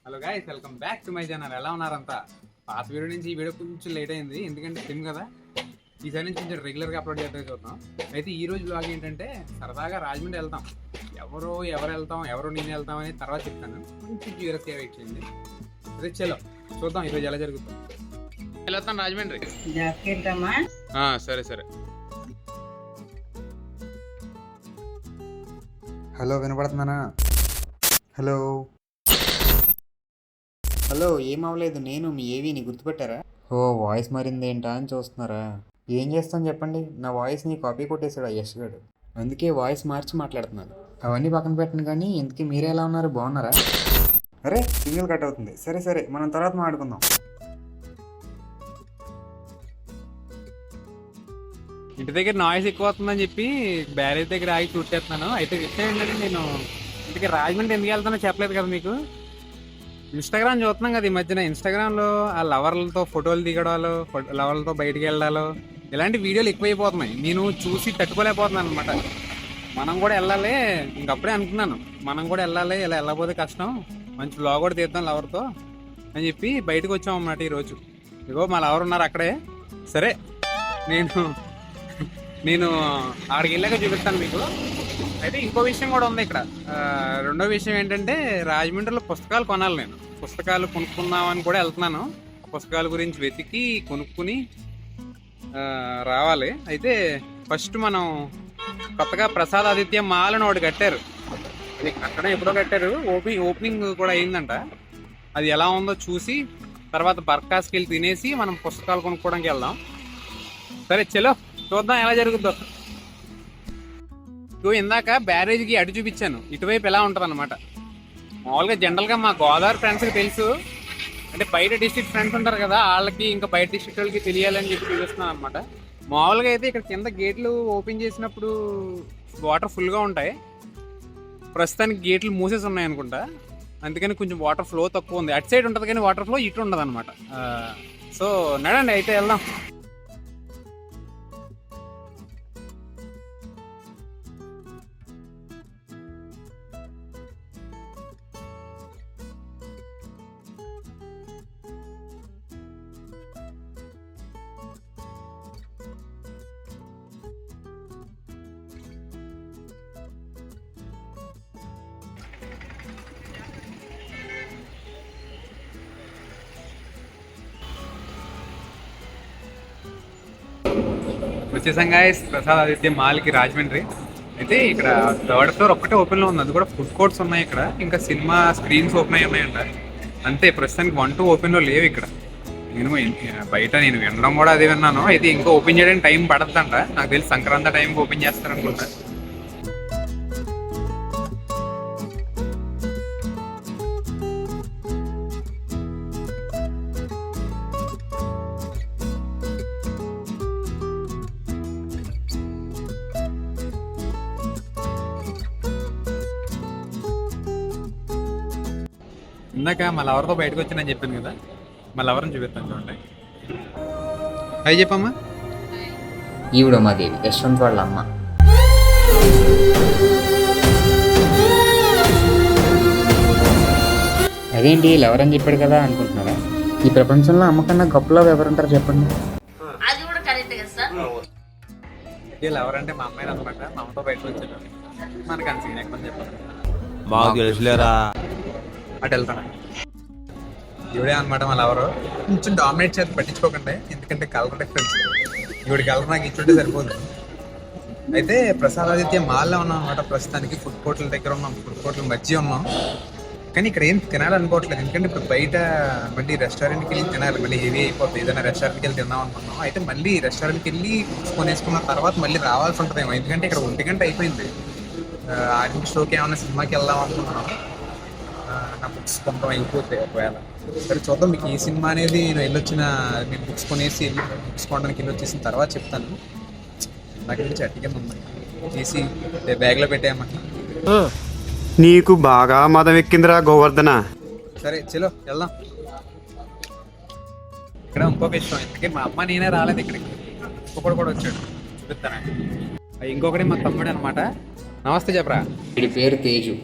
Hello guys, welcome back to my channel. ఎలా ఉన్నారంతా? పాత video నుంచి ఈ వీడియో కొంచెం లేట్ అయింది, ఎందుకంటే సిమ్ కదా. ఈసారి నుంచి కొంచెం రెగ్యులర్గా అప్లోడ్ చేద్దాం చూద్దాం. అయితే ఈ రోజు బ్లాగ్ ఏంటంటే సరదాగా రాజమండ్రి వెళ్తాం. ఎవరు వెళ్తాం, నేను వెళ్తాం అని తర్వాత చెప్తాను. కొంచెం క్యూరియస్గా వెయిట్ చేయండి. అదే చలో చూద్దాం ఈరోజు ఎలా జరుగుతుంది. వెళ్తాం రాజమండ్రి. సరే సరే. హలో, వినపడుతున్నానా? హలో హలో, ఏం అవ్వలేదు. నేను మీ ఏవీని గుర్తుపెట్టారా? ఓ, వాయిస్ మారిందేంటా అని చూస్తున్నారా? ఏం చేస్తాను చెప్పండి, నా వాయిస్ని కాపీ కొట్టేశాడు ఆ యష్ గారు. అందుకే వాయిస్ మార్చి మాట్లాడుతున్నాను. అవన్నీ పక్కన పెట్టను కానీ ఇంతకీ మీరే ఎలా ఉన్నారు? బాగున్నారా? అరే, సిగ్నల్ కట్ అవుతుంది. సరే సరే, మనం తర్వాత మాట్లాడుకుందాం. ఇంటి దగ్గర నాయిస్ ఎక్కువ అవుతుందని చెప్పి బ్యారేజ్ దగ్గర ఆగి షూట్ చేస్తున్నాను. అయితే విషయం ఏంటంటే నేను ఇంటికి రాజమండ్రి ఎందుకు వెళ్తానో చెప్పలేదు కదా మీకు. ఇన్స్టాగ్రామ్ చూస్తున్నాం కదా ఈ మధ్యన. ఇన్స్టాగ్రామ్లో ఆ లవర్లతో ఫోటోలు దిగడాలు, లవర్లతో బయటికి వెళ్ళడాలు, ఇలాంటి వీడియోలు ఎక్కువైపోతున్నాయి. నేను చూసి తట్టుకోలేకపోతున్నాను అనమాట. మనం కూడా వెళ్ళాలి, ఇంకప్పుడే అనుకున్నాను మనం కూడా వెళ్ళాలి. ఇలా వెళ్ళకపోతే కష్టం, మంచి బ్లాగ్ కూడా తీద్దాం లవర్తో అని చెప్పి బయటకు వచ్చాం అన్నమాట ఈరోజు. ఇగో మా లవర్ ఉన్నారు అక్కడే. సరే, నేను ఆడికి వెళ్ళాక చూపిస్తాను మీకు. అయితే ఇంకో విషయం కూడా ఉంది ఇక్కడ. రెండో విషయం ఏంటంటే రాజమండ్రిలో పుస్తకాలు కొనాలి. నేను పుస్తకాలు కొనుక్కుందామని కూడా వెళ్తున్నాను. పుస్తకాల గురించి వెతికి కొనుక్కుని రావాలి. అయితే ఫస్ట్ మనం కొత్తగా ప్రసాద్ ఆదిత్య మాల్ అని ఒకటి కట్టారు. అది కట్టడం ఎప్పుడో కట్టారు, ఓపెనింగ్ కూడా అయిందంట. అది ఎలా ఉందో చూసి తర్వాత బర్కాస్కి వెళ్ళి తినేసి మనం పుస్తకాలు కొనుక్కోవడానికి వెళ్దాం. సరే చలో చూద్దాం ఎలా జరుగుతుందో. ఇందాక బ్యారేజ్కి అటు చూపించాను, ఇటువైపు ఎలా ఉంటుంది అనమాట. మామూలుగా జనరల్గా మా గోదావరి ఫ్రెండ్స్కి తెలుసు, అంటే బయట డిస్ట్రిక్ట్ ఫ్రెండ్స్ ఉంటారు కదా, వాళ్ళకి ఇంకా బయట డిస్ట్రిక్ట్ వాళ్ళకి తెలియాలని చెప్పి చూపిస్తున్నాను అనమాట. మామూలుగా అయితే ఇక్కడ కింద గేట్లు ఓపెన్ చేసినప్పుడు వాటర్ ఫుల్గా ఉంటాయి. ప్రస్తుతానికి గేట్లు మూసేసి ఉన్నాయి అనుకుంటా, అందుకని కొంచెం వాటర్ ఫ్లో తక్కువ ఉంది. అటు సైడ్ ఉంటుంది కానీ వాటర్ ఫ్లో ఇటు ఉండదు అనమాట. సో నడండి అయితే వెళ్దాం. వచ్చేసాం గాయస్ ప్రసాద్ ఆదిత్య మాల్కి రాజమండ్రి. అయితే ఇక్కడ థర్డ్ ఫ్లోర్ ఒక్కటే ఓపెన్లో ఉంది, అది కూడా ఫుడ్ కోర్ట్స్ ఉన్నాయి ఇక్కడ, ఇంకా సినిమా స్క్రీన్స్ ఓపెన్ అయి ఉన్నాయంట. అంతే, ప్రస్తుతానికి 1, 2 ఓపెన్లో లేవు ఇక్కడ. నేను బయట వినడం కూడా అదే విన్నాను. అయితే ఇంకా ఓపెన్ చేయడానికి టైం పడద్దంట, నాకు తెలిసి సంక్రాంతి టైంకి ఓపెన్ చేస్తారనుకుంటా. ఇందాక మా లవర్తో బయటకు వచ్చానని చెప్పాను కదా, మా లవర్ని చూపిస్తాను చూడండి. అవి చెప్పమ్మా. ఈవిడ మాదేవి, యశ్వంత్ వాళ్ళ అమ్మ. అదేంటి లవర్ అని చెప్పాడు కదా అనుకుంటున్నారా? ఈ ప్రపంచంలో అమ్మకన్నా గొప్పలో ఎవరుంటారు చెప్పండి? ఇది లవర్ అంటే మా అమ్మాయి అనమాట. మా అమ్మతో బయటకు వచ్చాను, మనకు అనిసింది ఎక్కడ చెప్పాను. మాకు తెలుసులేరా, అటు వెళ్తాను. ఇవిడే అనమాట మా లవరు. కొంచెం డామినేట్ చేసి పట్టించుకోకండి, ఎందుకంటే కలర్ డిఫరెన్స్. ఇవిడి కలర్ నాకు ఇచ్చుంటే సరిపోదు. అయితే ప్రసాద్ ఆదిత్య మాల్లో ఉన్నాం అనమాట. ప్రస్తుతానికి ఫుడ్ కోర్ట్ల దగ్గర ఉన్నాం, ఫుడ్ కోర్ట్ల మధ్య ఉన్నాం. కానీ ఇక్కడ ఏం తినాలనుకోవట్లేదు, ఎందుకంటే ఇప్పుడు బయట మళ్ళీ రెస్టారెంట్కి వెళ్ళి తినాలి, మళ్ళీ హెవీ అయిపోతుంది. ఏదైనా రెస్టారెంట్కి వెళ్ళి తిందాం అనుకున్నాం. అయితే మళ్ళీ రెస్టారెంట్కి వెళ్ళి కొనేసుకున్న తర్వాత మళ్ళీ రావాల్సి ఉంటుందేమో, ఎందుకంటే ఇక్కడ 1 గంట అయిపోయింది. ఆర్మీ షోకి ఏమైనా సినిమాకి వెళ్దాం అనుకుంటున్నాం. నా బుక్స్ కొంత అయిపోతాయి ఒకవేళ. సరే చూద్దాం, మీకు ఈ సినిమా అనేది నేను వెళ్ళొచ్చిన, మీరు బుక్స్ కొనేసి బుక్స్ కొనడానికి వెళ్ళొచ్చేసిన తర్వాత చెప్తాను. నాకు వెళ్ళి చట్టి కింద ఉన్నాయి, తీసి బ్యాగ్లో పెట్టేయమంట. నీకు బాగా మదం ఎక్కిందిరా గోవర్ధన. సరే చలో వెళ్దాం. ఇక్కడ ఇంకొక విషయం, ఎందుకంటే మా అమ్మ నేనే రాలేదు ఇక్కడికి, ఇంకొకడు కూడా వచ్చాడు, చూపిస్తానండి. ఇంకొకటి మా తమ్ముడు అనమాట. నమస్తే చెప్పరా. వీడి పేరు తేజు.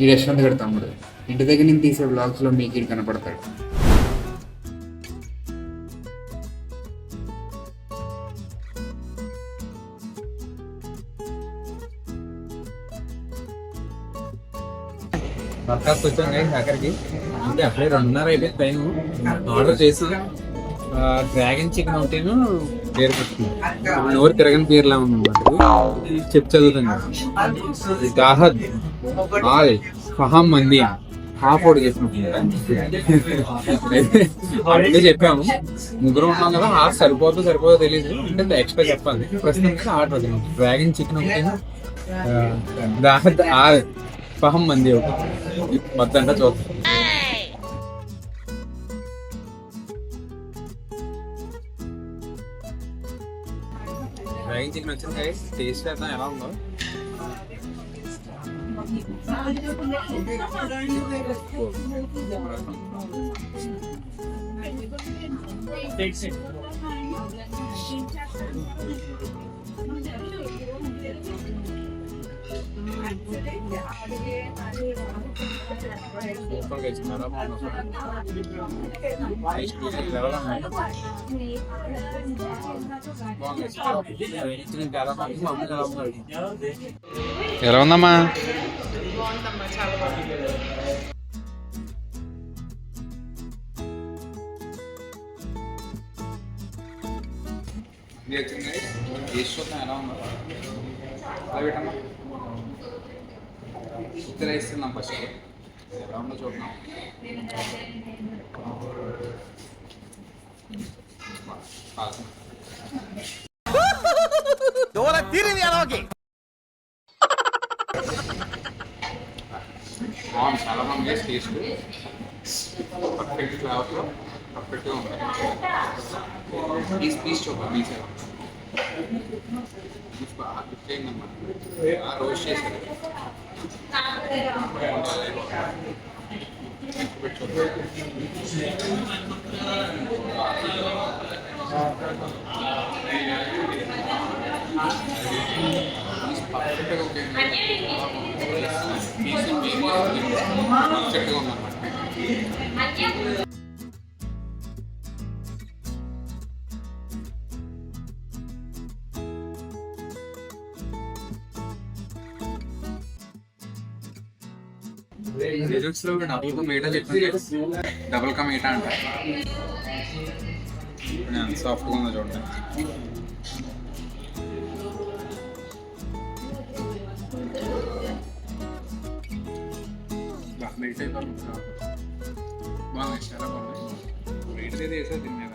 ఈ యశ్వంత్ గడి తమ్ముడు. ఇంటి దగ్గర నుంచి తీసే బ్లాగ్స్లో మీకు ఇది కనపడతాడు. వర్కౌట్ వచ్చాం కానీ అక్కడికి అంటే అప్పుడే 2:30 అయిపోయింది టైం. ఆర్డర్ చేసి డ్రాగన్ చికెన్ ఒకటేను పేరు పెట్టుకుంది. నోరు తిరగని పేర్లా ఉందన్నమాట. చెప్పు చదువుతాను. దాహద్ ఆల్ ఫహం మంది హాఫ్ ఓడి చేసినట్టు అంటే చెప్పాము. ముగ్గురు ఉన్నాం కదా, హాఫ్ సరిపోదో తెలియదు అంటే ఎక్స్ట్రా చెప్పాలి. ప్రస్తుతం ఆర్డర్ అవుతుంది డ్రాగన్ చికెన్ ఒకటేను దాహద్ ఆల్ ఫహం మంది ఒకటి మొత్తంగా చూస్తాం. డ్రాగన్ చికెన్ వచ్చింది గైస్, టేస్ట్ చేద్దాం ఎలా ఉందో. సూపర్ గా ఇచ్చినారా? ఎలా ఉందమ్మా? ఎలా ఉందా? పెట్టమ్మా, ఉత్తర ఇస్తున్నాం ఫస్ట్. ఎలా ఉందో చూద్దాం. చాలా బాగుంది టేస్ట్, పర్ఫెక్ట్ ఫ్లేవర్లో పర్ఫెక్ట్గా ఉంది. పీస్ చూద్దాం. పీస్ ఎలా బాగా కుక్ అయిందన్నమాట, రోస్ట్ చేశారు. పర్ఫెక్ట్గా ఓకే, పర్ఫెక్ట్గా ఉందన్నమాట. డెజర్ట్స్ లో డబుల్ కా మీఠా చెప్పాను. డబుల్ కా మీఠా అంట, సాఫ్ట్గా ఉందో చూడండి. మీఠా బాగుంది, చాలా బాగుంది. మీఠా అయితే వేసేది దీని మీద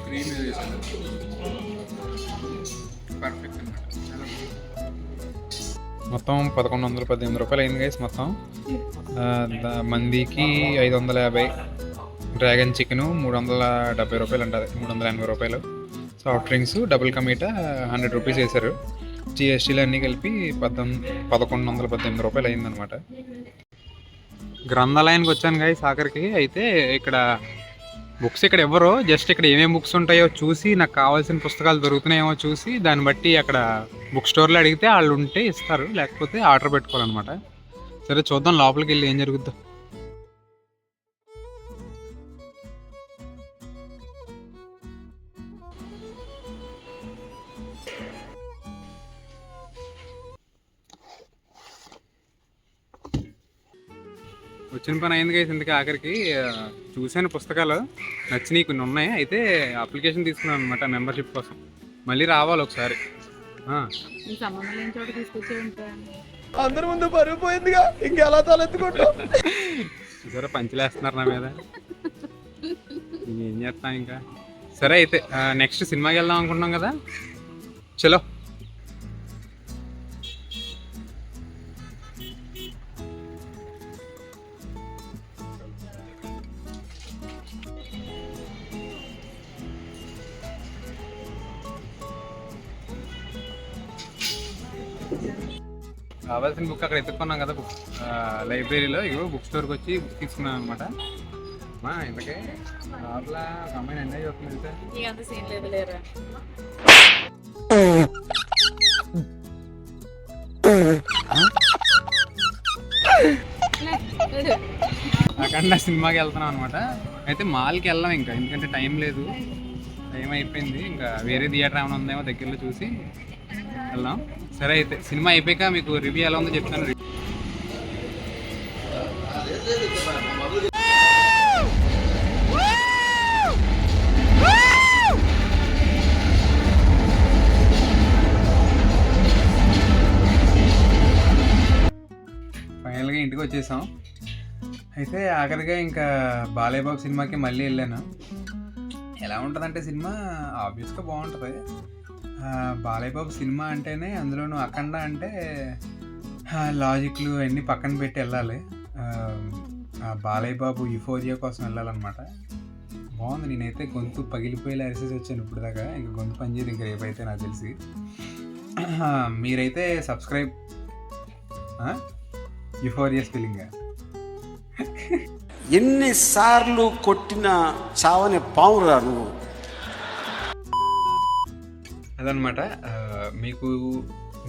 క్రీమ్ మీద వేసాను. పర్ఫెక్ట్ అనమాట. మొత్తం 1118 రూపాయలు అయింది గైస్. మొత్తం మందికి 550. డ్రాగన్ చికెను 370 రూపాయలు అంటారు, 380 రూపాయలు. Soft drinks double ka meetha 100 rupees వేశారు. జిఎస్టీలు అన్నీ కలిపి 1118 రూపాయలు అయిందనమాట. గ్రంథాలయానికి వచ్చాను గైస్ ఆఖరికి. అయితే ఇక్కడ బుక్స్ ఇక్కడ ఇవ్వరు, జస్ట్ ఇక్కడ ఏమేమి బుక్స్ ఉంటాయో చూసి నాకు కావాల్సిన పుస్తకాలు దొరుకుతున్నాయేమో చూసి దాన్ని బట్టి అక్కడ బుక్ స్టోర్లో అడిగితే వాళ్ళు ఉంటే ఇస్తారు, లేకపోతే ఆర్డర్ పెట్టుకోవాలన్నమాట. సరే చూద్దాం లోపలికి వెళ్ళి ఏం జరుగుద్దో. వచ్చిన పని అయింది కదా ఇందుకే. ఆఖరికి చూశాను పుస్తకాలు నచ్చినవి కొన్ని ఉన్నాయి. అయితే అప్లికేషన్ తీసుకున్నాను అనమాట మెంబర్షిప్ కోసం. మళ్ళీ రావాలి ఒకసారి. అందరి ముందు పరుగు పోయిందిగా, ఇంకెలా తలెత్తుకుంటాం. సరే పంచలేస్తున్నారు నా మీద, ఏం చేస్తాం ఇంకా. సరే అయితే నెక్స్ట్ సినిమాకి వెళ్దాం అనుకుంటున్నాం కదా, చలో. కావాల్సిన బుక్ అక్కడ ఎత్తుకున్నాం కదా, బుక్ లైబ్రరీలో. ఇగో బుక్ స్టోర్కి వచ్చి బుక్ తీసుకున్నాం అనమాట. ఇంతకే లోపల ఒక అమ్మాయిని ఎంజాయ్ చేస్తుంది. అఖండ సినిమాకి వెళ్తున్నాం అనమాట. అయితే మాల్కి వెళ్ళాం ఇంకా, ఎందుకంటే టైం లేదు, టైం అయిపోయింది. ఇంకా వేరే థియేటర్ ఏమైనా ఉందేమో దగ్గరలో చూసి వెళ్దాం. సరే అయితే సినిమా అయిపోయాక మీకు రివ్యూ ఎలా ఉందో చెప్తాను. ఫైనల్గా ఇంటికి వచ్చేసాం. అయితే ఆఖరిగా ఇంకా బాలయ్య బాబు సినిమాకి మళ్ళీ వెళ్ళాను. ఎలా ఉంటుందంటే సినిమా ఆబ్వియస్గా బాగుంటుంది. బాలయ్య బాబు సినిమా అంటేనే, అందులోనూ అఖండ అంటే లాజిక్లు అన్నీ పక్కన పెట్టి వెళ్ళాలి. బాలయ్య బాబు యుఫోరియా కోసం వెళ్ళాలన్నమాట. బాగుంది. నేనైతే గొంతు పగిలిపోయేలా అరిసేసి వచ్చాను ఇప్పుడు దాకా. ఇంకా గొంతు పనిచేయదు ఇంకా రేపైతే నాకు తెలిసి. మీరైతే సబ్స్క్రైబ్ యుఫోరియా స్పెల్లింగ్ ఎన్నిసార్లు కొట్టిన చావని పావురా నువ్వు. అదనమాట.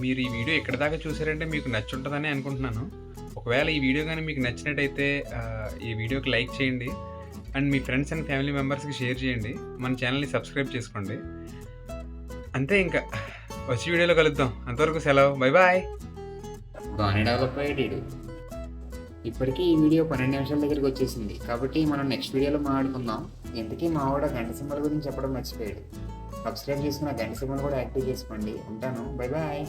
మీరు ఈ వీడియో ఎక్కడి దాకా చూసారంటే మీకు నచ్చుంటుందని అనుకుంటున్నాను. ఒకవేళ ఈ వీడియో కానీ మీకు నచ్చినట్టయితే ఈ వీడియోకి లైక్ చేయండి and me friends and family మెంబర్స్కి షేర్ చేయండి. మన ఛానల్ని సబ్స్క్రైబ్ చేసుకోండి. అంతే, ఇంకా వచ్చే వీడియోలో కలుద్దాం. అంతవరకు సెలవు, బై బాయ్. బాగానే డెవలప్ అయ్యాడు. ఇప్పటికీ ఈ వీడియో 12 నిమిషాల దగ్గరికి వచ్చేసింది, కాబట్టి మనం నెక్స్ట్ వీడియోలో మాట్లాడుకుందాం. ఇంతకీ మా వాడ గంట సింబల్ గురించి చెప్పడం మర్చిపోయాడు. సబ్స్క్రైబ్ చేసుకున్న గంట సింబల్ కూడా యాక్టివ్ చేసుకోండి. ఉంటాను, బై బాయ్.